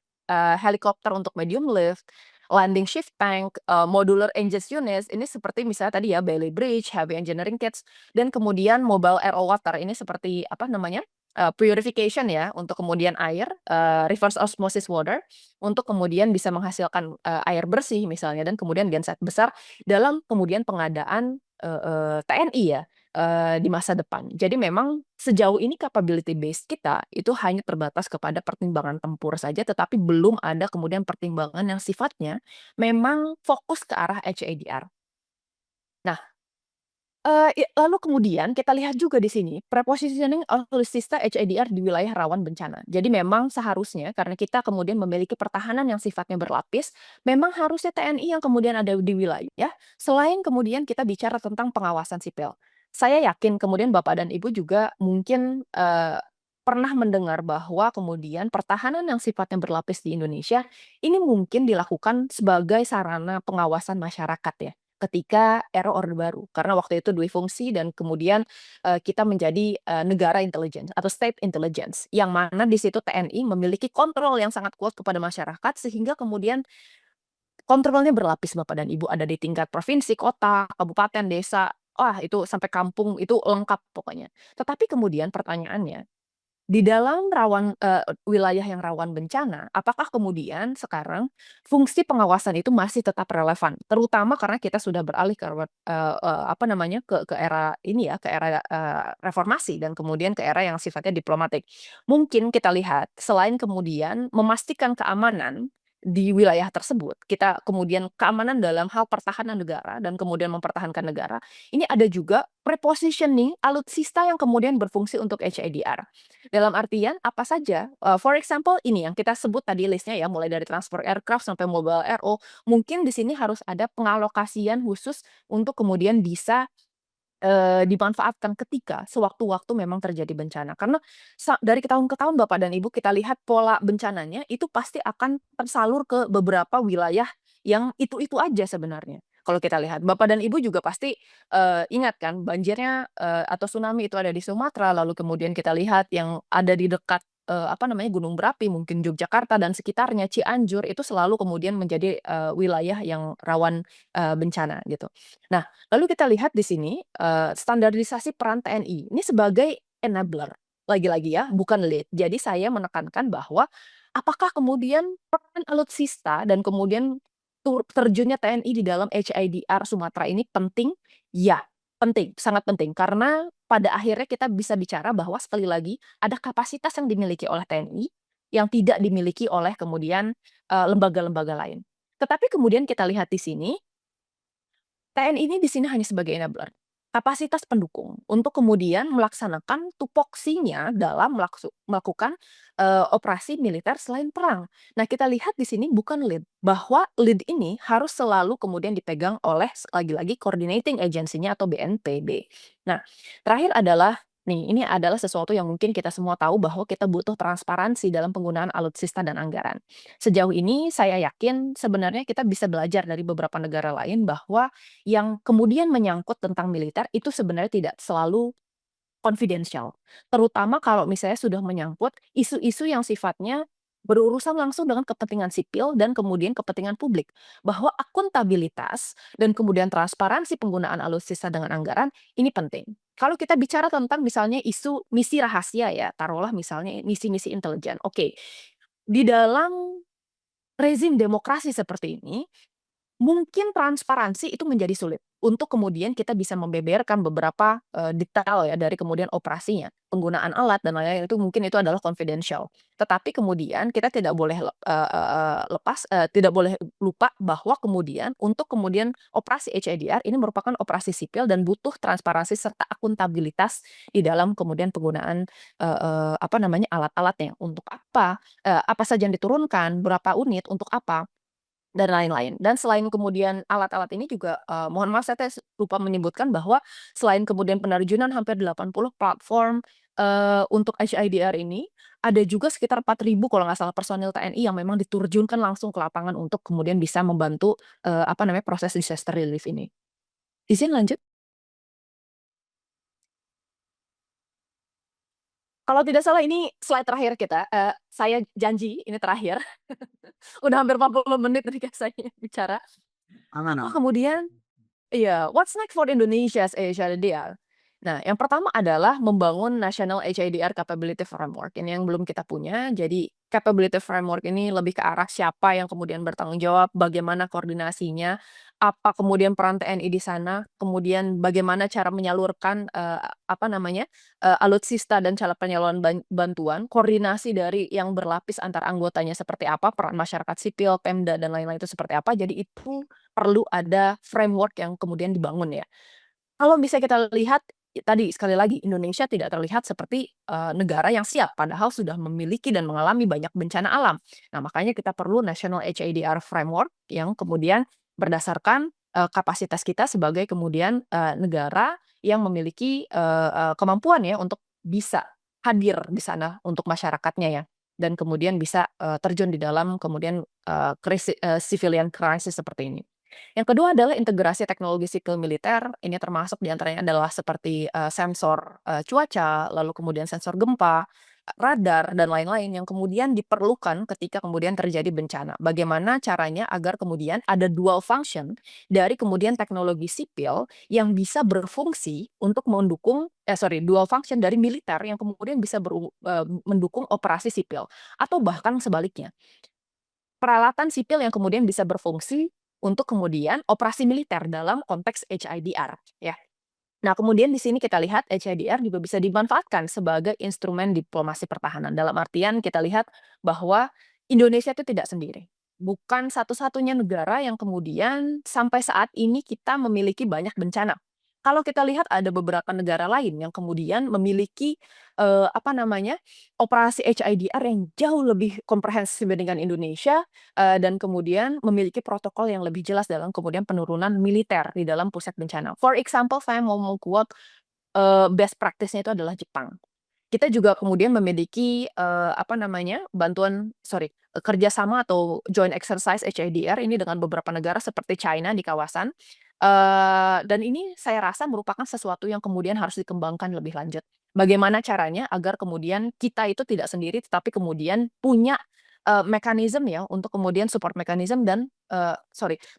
helikopter untuk medium lift, landing shift tank, modular engines units, ini seperti misalnya tadi ya Bailey Bridge, heavy engineering kits, dan kemudian mobile RO water ini seperti apa namanya, purification ya untuk kemudian air, reverse osmosis water, untuk kemudian bisa menghasilkan, air bersih misalnya dan kemudian genset besar dalam kemudian pengadaan, TNI ya, di masa depan. Jadi memang sejauh ini capability base kita itu hanya terbatas kepada pertimbangan tempur saja, tetapi belum ada kemudian pertimbangan yang sifatnya memang fokus ke arah HADR. Nah, lalu kemudian kita lihat juga di sini prepositioning alutsista HADR di wilayah rawan bencana. Jadi memang seharusnya karena kita kemudian memiliki pertahanan yang sifatnya berlapis, memang harusnya TNI yang kemudian ada di wilayah, selain kemudian kita bicara tentang pengawasan sipil. Saya yakin kemudian Bapak dan Ibu juga mungkin, pernah mendengar bahwa kemudian pertahanan yang sifatnya berlapis di Indonesia, ini mungkin dilakukan sebagai sarana pengawasan masyarakat ya. Ketika era Orde Baru, karena waktu itu duifungsi dan kemudian, kita menjadi, negara intelligence atau state intelligence, yang mana di situ TNI memiliki kontrol yang sangat kuat kepada masyarakat sehingga kemudian kontrolnya berlapis Bapak dan Ibu, ada di tingkat provinsi, kota, kabupaten, desa, wah itu sampai kampung itu lengkap pokoknya. Tetapi kemudian pertanyaannya di dalam wilayah yang rawan bencana, apakah kemudian sekarang fungsi pengawasan itu masih tetap relevan? Terutama karena kita sudah beralih ke apa namanya, ke era ini ya, ke era, reformasi dan kemudian ke era yang sifatnya diplomatik. Mungkin kita lihat selain kemudian memastikan keamanan di wilayah tersebut, kita kemudian keamanan dalam hal pertahanan negara dan kemudian mempertahankan negara, ini ada juga prepositioning alutsista yang kemudian berfungsi untuk HADR. Dalam artian apa saja, for example ini yang kita sebut tadi list-nya ya, mulai dari transport aircraft sampai mobile RO, mungkin di sini harus ada pengalokasian khusus untuk kemudian bisa, dimanfaatkan ketika sewaktu-waktu memang terjadi bencana. Karena dari tahun ke tahun Bapak dan Ibu kita lihat pola bencananya itu pasti akan tersalur ke beberapa wilayah yang itu-itu aja sebenarnya. Kalau kita lihat, Bapak dan Ibu juga pasti, ingat kan banjirnya, atau tsunami itu ada di Sumatera, lalu kemudian kita lihat yang ada di dekat, apa namanya, gunung berapi mungkin Yogyakarta dan sekitarnya, Cianjur, itu selalu kemudian menjadi, wilayah yang rawan, bencana gitu. Nah, lalu kita lihat di sini, standarisasi peran TNI, ini sebagai enabler, lagi-lagi ya, bukan lead. Jadi saya menekankan bahwa, apakah kemudian peran alutsista dan kemudian terjunnya TNI di dalam HIDR Sumatera ini penting? Ya, penting, sangat penting. Karena pada akhirnya kita bisa bicara bahwa sekali lagi, ada kapasitas yang dimiliki oleh TNI, yang tidak dimiliki oleh kemudian, lembaga-lembaga lain. Tetapi kemudian kita lihat di sini TNI ini di sini hanya sebagai enabler, kapasitas pendukung untuk kemudian melaksanakan tupoksinya dalam melakukan, operasi militer selain perang. Nah, kita lihat di sini bukan lead, bahwa lead ini harus selalu kemudian dipegang oleh lagi-lagi coordinating agency-nya atau BNPB. Nah, terakhir adalah nih, ini adalah sesuatu yang mungkin kita semua tahu bahwa kita butuh transparansi dalam penggunaan alutsista dan anggaran. Sejauh ini saya yakin sebenarnya kita bisa belajar dari beberapa negara lain bahwa yang kemudian menyangkut tentang militer itu sebenarnya tidak selalu confidential. Terutama kalau misalnya sudah menyangkut isu-isu yang sifatnya berurusan langsung dengan kepentingan sipil dan kemudian kepentingan publik. Bahwa akuntabilitas dan kemudian transparansi penggunaan alutsista dengan anggaran ini penting. Kalau kita bicara tentang misalnya isu misi rahasia ya, taruhlah misalnya misi-misi intelijen. Oke, di dalam rezim demokrasi seperti ini, mungkin transparansi itu menjadi sulit, untuk kemudian kita bisa membeberkan beberapa, detail ya dari kemudian operasinya, penggunaan alat dan lain-lain itu mungkin itu adalah confidential. Tetapi kemudian kita tidak boleh tidak boleh lupa bahwa kemudian untuk kemudian operasi HIDR ini merupakan operasi sipil dan butuh transparansi serta akuntabilitas di dalam kemudian penggunaan, apa namanya, alat-alatnya, untuk apa saja yang diturunkan, berapa unit, untuk apa. Dan lain-lain. Dan selain kemudian alat-alat ini juga, mohon maaf saya lupa menyebutkan bahwa selain kemudian penerjunan hampir 80 platform, untuk HIDR ini, ada juga sekitar 4.000 kalau nggak salah personil TNI yang memang diterjunkan langsung ke lapangan untuk kemudian bisa membantu, apa namanya, proses disaster relief ini. Izin lanjut? Kalau tidak salah ini slide terakhir kita, saya janji ini terakhir. Udah hampir 40 menit nih Kak saya bicara. Aman, Apa aman. kemudian iya, what's next for Indonesia's HIDR? Nah, yang pertama adalah membangun National HIDR Capability Framework. Ini yang belum kita punya. Jadi, capability framework ini lebih ke arah siapa yang kemudian bertanggung jawab, bagaimana koordinasinya, apa kemudian peran TNI di sana, kemudian bagaimana cara menyalurkan apa namanya alutsista dan cara penyaluran bantuan, koordinasi dari yang berlapis antar anggotanya seperti apa, peran masyarakat sipil, Pemda dan lain-lain itu seperti apa. Jadi itu perlu ada framework yang kemudian dibangun ya. Kalau bisa kita lihat, tadi sekali lagi Indonesia tidak terlihat seperti, negara yang siap, padahal sudah memiliki dan mengalami banyak bencana alam. Nah, makanya kita perlu National HIDR Framework yang kemudian berdasarkan, kapasitas kita sebagai kemudian, negara yang memiliki, kemampuan ya untuk bisa hadir di sana untuk masyarakatnya ya, dan kemudian bisa, terjun di dalam kemudian, civilian crisis seperti ini. Yang kedua adalah integrasi teknologi sipil militer, ini termasuk diantaranya adalah seperti, sensor, cuaca, lalu kemudian sensor gempa, radar, dan lain-lain yang kemudian diperlukan ketika kemudian terjadi bencana. Bagaimana caranya agar kemudian ada dual function dari kemudian teknologi sipil yang bisa berfungsi untuk mendukung dual function dari militer yang kemudian bisa mendukung operasi sipil, atau bahkan sebaliknya. Peralatan sipil yang kemudian bisa berfungsi untuk kemudian operasi militer dalam konteks HIDR, ya. Nah, kemudian di sini kita lihat HIDR juga bisa dimanfaatkan sebagai instrumen diplomasi pertahanan. Dalam artian kita lihat bahwa Indonesia itu tidak sendiri. Bukan satu-satunya negara yang kemudian sampai saat ini kita memiliki banyak bencana. Kalau kita lihat ada beberapa negara lain yang kemudian memiliki, apa namanya, operasi HIDR yang jauh lebih komprehensif dibandingkan Indonesia, dan kemudian memiliki protokol yang lebih jelas dalam kemudian penurunan militer di dalam pusat bencana. For example, saya mau meng-quote, best practice-nya itu adalah Jepang. Kita juga kemudian memiliki, apa namanya, kerjasama atau joint exercise HIDR ini dengan beberapa negara seperti China di kawasan, dan ini saya rasa merupakan sesuatu yang kemudian harus dikembangkan lebih lanjut. Bagaimana caranya agar kemudian kita itu tidak sendiri, tetapi kemudian punya, mekanisme ya untuk kemudian support mechanism dan,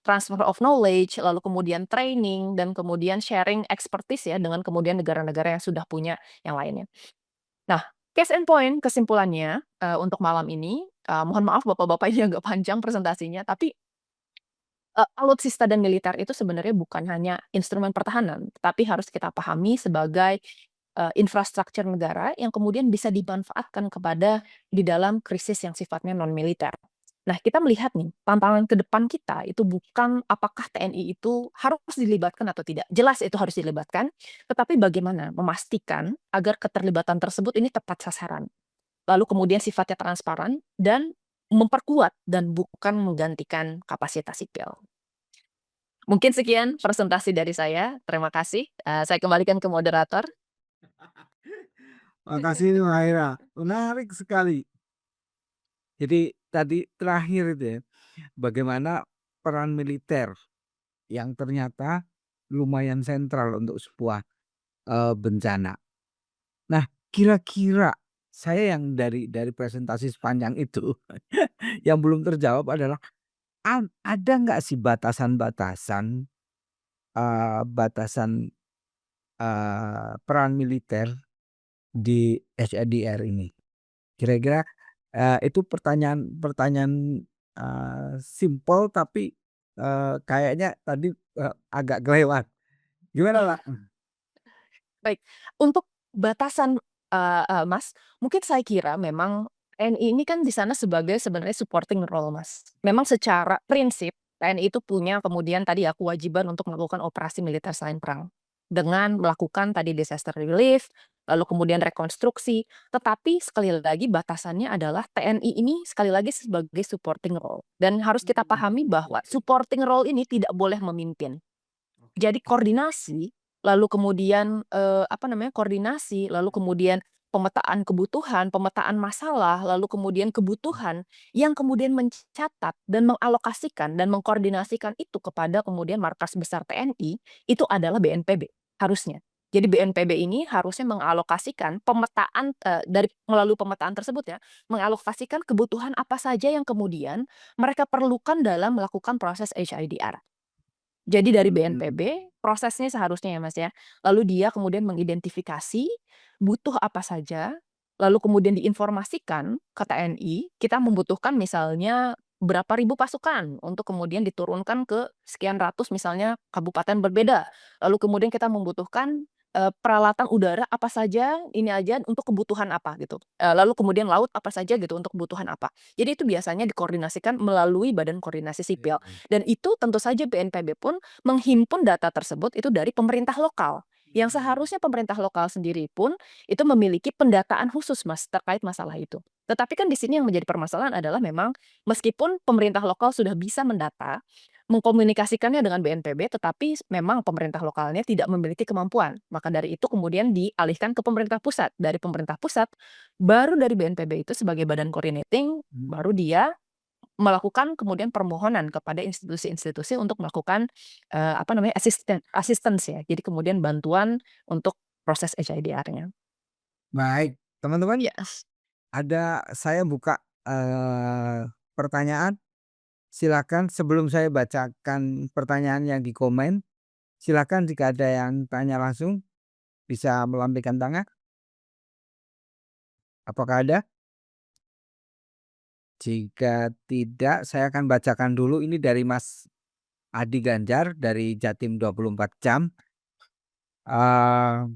transfer of knowledge, lalu kemudian training, dan kemudian sharing expertise ya dengan kemudian negara-negara yang sudah punya yang lainnya. Nah, case and point kesimpulannya, untuk malam ini, mohon maaf bapak-bapak ini agak panjang presentasinya, tapi, alutsista dan militer itu sebenarnya bukan hanya instrumen pertahanan, tetapi harus kita pahami sebagai, infrastruktur negara yang kemudian bisa dimanfaatkan kepada di dalam krisis yang sifatnya non militer. Nah, kita melihat nih, tantangan ke depan kita itu bukan apakah TNI itu harus dilibatkan atau tidak. Jelas itu harus dilibatkan, tetapi bagaimana memastikan agar keterlibatan tersebut ini tepat sasaran. Lalu kemudian sifatnya transparan dan memperkuat dan bukan menggantikan kapasitas sipil. Mungkin sekian presentasi dari saya. Terima kasih. Saya kembalikan ke moderator. Makasih nih Mahira, menarik sekali. Jadi tadi terakhir itu ya, bagaimana peran militer yang ternyata lumayan sentral untuk sebuah, bencana. Nah, kira-kira saya yang dari presentasi sepanjang itu yang belum terjawab adalah ada nggak sih batasan-batasan, peran militer di HIDR ini? Kira-kira, itu pertanyaan, simpel tapi, kayaknya tadi, agak kelewat. Gimana, Kak? Baik, untuk batasan, Mas, mungkin saya kira memang TNI ini kan di sana sebagai sebenarnya supporting role, Mas. Memang secara prinsip TNI itu punya kemudian tadi ya kewajiban untuk melakukan operasi militer selain perang. Dengan melakukan tadi disaster relief, lalu kemudian rekonstruksi, tetapi sekali lagi batasannya adalah TNI ini sekali lagi sebagai supporting role dan harus kita pahami bahwa supporting role ini tidak boleh memimpin. Jadi koordinasi, lalu kemudian, lalu kemudian pemetaan masalah, lalu kemudian kebutuhan, yang kemudian mencatat dan mengalokasikan dan mengkoordinasikan itu kepada kemudian markas besar TNI, itu adalah BNPB, harusnya. Jadi BNPB ini harusnya mengalokasikan pemetaan, dari melalui pemetaan tersebut ya, mengalokasikan kebutuhan apa saja yang kemudian mereka perlukan dalam melakukan proses HIDR. Jadi dari Mhm. BNPB, prosesnya seharusnya ya Mas ya, lalu dia kemudian mengidentifikasi butuh apa saja, lalu kemudian diinformasikan ke TNI, kita membutuhkan misalnya berapa ribu pasukan untuk kemudian diturunkan ke sekian ratus misalnya kabupaten berbeda. Lalu kemudian kita membutuhkan, peralatan udara apa saja, ini aja untuk kebutuhan apa gitu, lalu kemudian laut apa saja gitu untuk kebutuhan apa. Jadi itu biasanya dikoordinasikan melalui Badan Koordinasi Sipil. Dan itu tentu saja BNPB pun menghimpun data tersebut itu dari pemerintah lokal. Yang seharusnya pemerintah lokal sendiri pun itu memiliki pendataan khusus Mas terkait masalah itu. Tetapi kan di sini yang menjadi permasalahan adalah memang meskipun pemerintah lokal sudah bisa mendata, mengkomunikasikannya dengan BNPB, tetapi memang pemerintah lokalnya tidak memiliki kemampuan. Maka dari itu kemudian dialihkan ke pemerintah pusat. Dari pemerintah pusat, baru dari BNPB itu sebagai badan coordinating, baru dia melakukan kemudian permohonan kepada institusi-institusi untuk melakukan, apa namanya, assistance ya. Jadi kemudian bantuan untuk proses HIDR-nya. Baik, teman-teman, Yes. saya buka, pertanyaan, silakan sebelum saya bacakan pertanyaan yang di komen, silakan jika ada yang tanya langsung bisa melambaikan tangan, apakah ada? Jika tidak, saya akan bacakan dulu ini dari Mas Adi Ganjar dari Jatim 24 Jam. Eee,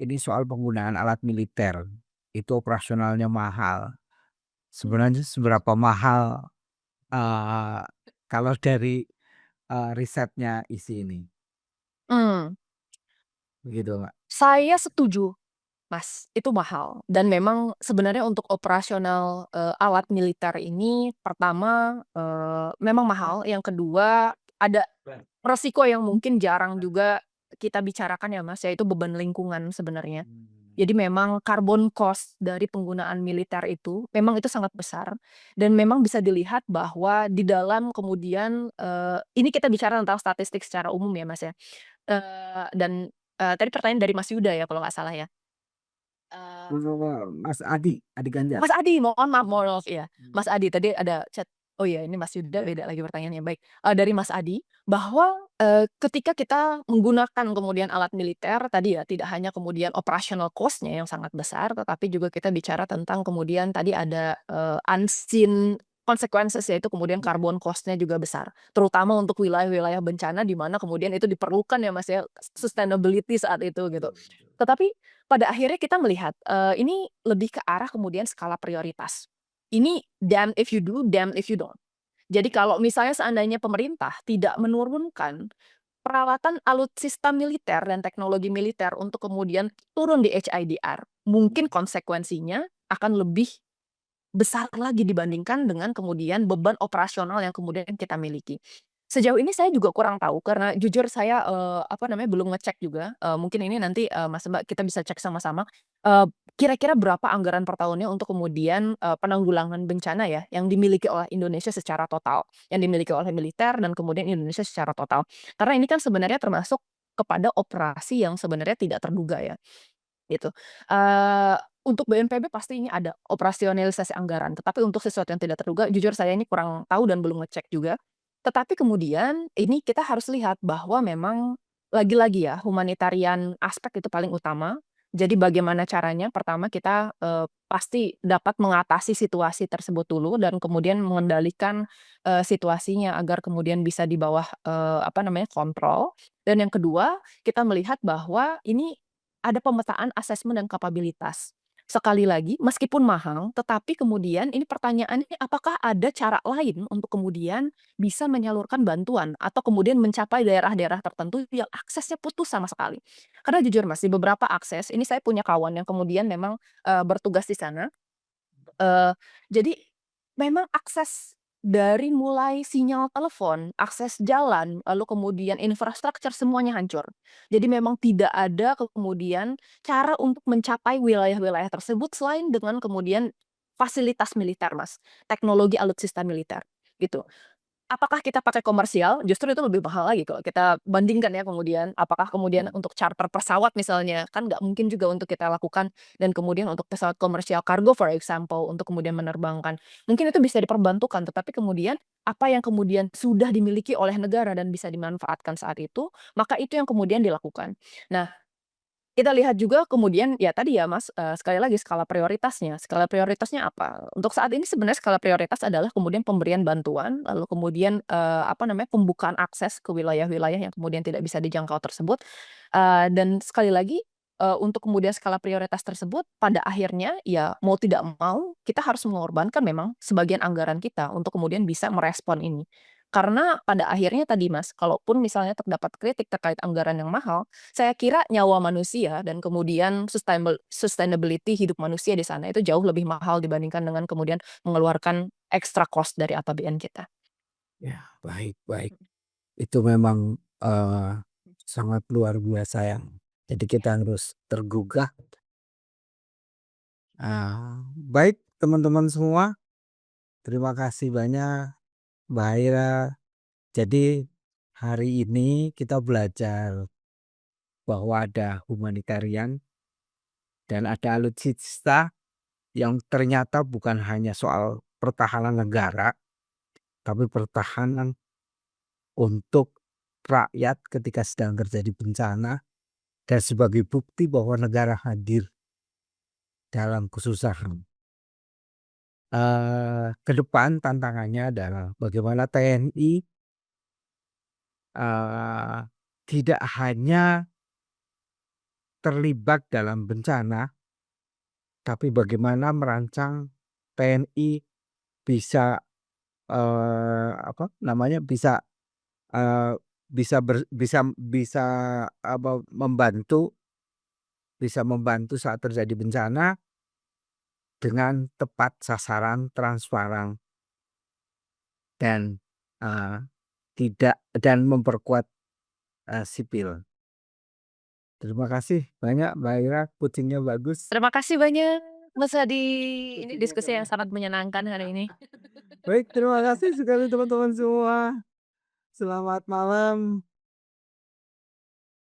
ini soal penggunaan alat militer, itu operasionalnya mahal. Sebenarnya seberapa mahal, eee, kalau dari, risetnya ISI ini? Mmm, Begitu, Mbak. saya setuju Mas, itu mahal dan memang sebenarnya untuk operasional, alat militer ini pertama, memang mahal, yang kedua ada resiko yang mungkin jarang juga kita bicarakan ya Mas, yaitu beban lingkungan sebenarnya. Jadi memang carbon cost dari penggunaan militer itu, memang itu sangat besar dan memang bisa dilihat bahwa di dalam kemudian, ini kita bicara tentang statistik secara umum ya Mas ya, dan, tadi pertanyaan dari Mas Yuda ya kalau nggak salah ya? Eee Mas Adi Ganjar. Mas Adi, mohon maaf, iya. Mas Adi tadi ada chat, oh iya ini Mas Yuda beda lagi pertanyaannya, baik. Dari Mas Adi, bahwa, ketika kita menggunakan kemudian alat militer tadi ya, tidak hanya kemudian operational cost-nya yang sangat besar, tetapi juga kita bicara tentang kemudian tadi ada, unseen consequences yaitu kemudian carbon cost-nya juga besar. Terutama untuk wilayah-wilayah bencana di mana kemudian itu diperlukan ya Mas ya, sustainability saat itu gitu. Tetapi pada akhirnya kita melihat, ini lebih ke arah kemudian skala prioritas. Ini damn if you do, damn if you don't. Jadi kalau misalnya seandainya pemerintah tidak menurunkan peralatan alutsista militer dan teknologi militer untuk kemudian turun di HIDR, mungkin konsekuensinya akan lebih besar lagi dibandingkan dengan kemudian beban operasional yang kemudian kita miliki. Sejauh ini saya juga kurang tahu karena jujur saya, apa namanya, belum ngecek juga, mungkin ini nanti, Mas, Mbak, kita bisa cek sama-sama, kira-kira berapa anggaran per tahunnya untuk kemudian, penanggulangan bencana ya, yang dimiliki oleh Indonesia secara total, yang dimiliki oleh militer dan kemudian Indonesia secara total. Karena ini kan sebenarnya termasuk kepada operasi yang sebenarnya tidak terduga ya. Gitu. Eee, untuk BNPB pasti ini ada operasionalisasi anggaran, tetapi untuk sesuatu yang tidak terduga, jujur saya ini kurang tahu dan belum ngecek juga. Tetapi kemudian ini kita harus lihat bahwa memang lagi-lagi ya, humanitarian aspek itu paling utama. Jadi bagaimana caranya, pertama kita, pasti dapat mengatasi situasi tersebut dulu dan kemudian mengendalikan, situasinya agar kemudian bisa di bawah, apa namanya, kontrol. Dan yang kedua, kita melihat bahwa ini ada pemetaan asesmen dan kapabilitas. Sekali lagi, meskipun mahal, tetapi kemudian ini pertanyaannya apakah ada cara lain untuk kemudian bisa menyalurkan bantuan atau kemudian mencapai daerah-daerah tertentu yang aksesnya putus sama sekali. Karena jujur Mas, di beberapa akses, ini saya punya kawan yang kemudian memang, bertugas di sana. Eee, jadi memang akses dari mulai sinyal telepon, akses jalan, lalu kemudian infrastruktur semuanya hancur. Jadi memang tidak ada kemudian cara untuk mencapai wilayah-wilayah tersebut selain dengan kemudian fasilitas militer, Mas, teknologi alutsista militer, gitu. apakah kita pakai komersial, justru itu lebih mahal lagi kalau kita bandingkan ya kemudian. Apakah kemudian untuk charter pesawat misalnya, kan nggak mungkin juga untuk kita lakukan dan kemudian untuk pesawat komersial kargo for example, untuk kemudian menerbangkan. Mungkin itu bisa diperbantukan, tetapi kemudian apa yang kemudian sudah dimiliki oleh negara dan bisa dimanfaatkan saat itu, maka itu yang kemudian dilakukan. Nah, kita lihat juga kemudian ya tadi ya Mas, sekali lagi skala prioritasnya. Skala prioritasnya apa? Untuk saat ini sebenarnya skala prioritas adalah kemudian pemberian bantuan, lalu kemudian, apa namanya, pembukaan akses ke wilayah-wilayah yang kemudian tidak bisa dijangkau tersebut, dan sekali lagi, untuk kemudian skala prioritas tersebut pada akhirnya ya mau tidak mau kita harus mengorbankan memang sebagian anggaran kita untuk kemudian bisa merespon ini. Karena pada akhirnya tadi Mas, kalaupun misalnya terdapat kritik terkait anggaran yang mahal, saya kira nyawa manusia dan kemudian sustainability hidup manusia di sana itu jauh lebih mahal dibandingkan dengan kemudian mengeluarkan extra cost dari APBN kita. Ya, baik baik. Itu memang, sangat luar biasa ya. Jadi kita harus tergugah. Baik teman-teman semua, terima kasih banyak Mbak Haira. Jadi hari ini kita belajar bahwa ada humanitarian dan ada alutsista yang ternyata bukan hanya soal pertahanan negara, tapi pertahanan untuk rakyat ketika sedang terjadi bencana dan sebagai bukti bahwa negara hadir dalam kesusahan. Ke depan tantangannya adalah bagaimana TNI eee, tidak hanya terlibat dalam bencana, tapi bagaimana merancang TNI bisa, apa namanya, eee, bisa apa, membantu saat terjadi bencana dengan tepat sasaran, transparan, dan, eee, tidak dan memperkuat, sipil. Terima kasih banyak Mbak Ira, coaching-nya bagus. Terima kasih banyak Mas Hadi, ini Coaching-nya diskusi yang keren. sangat menyenangkan hari ini. Baik, terima kasih sekali teman-teman semua. Selamat malam.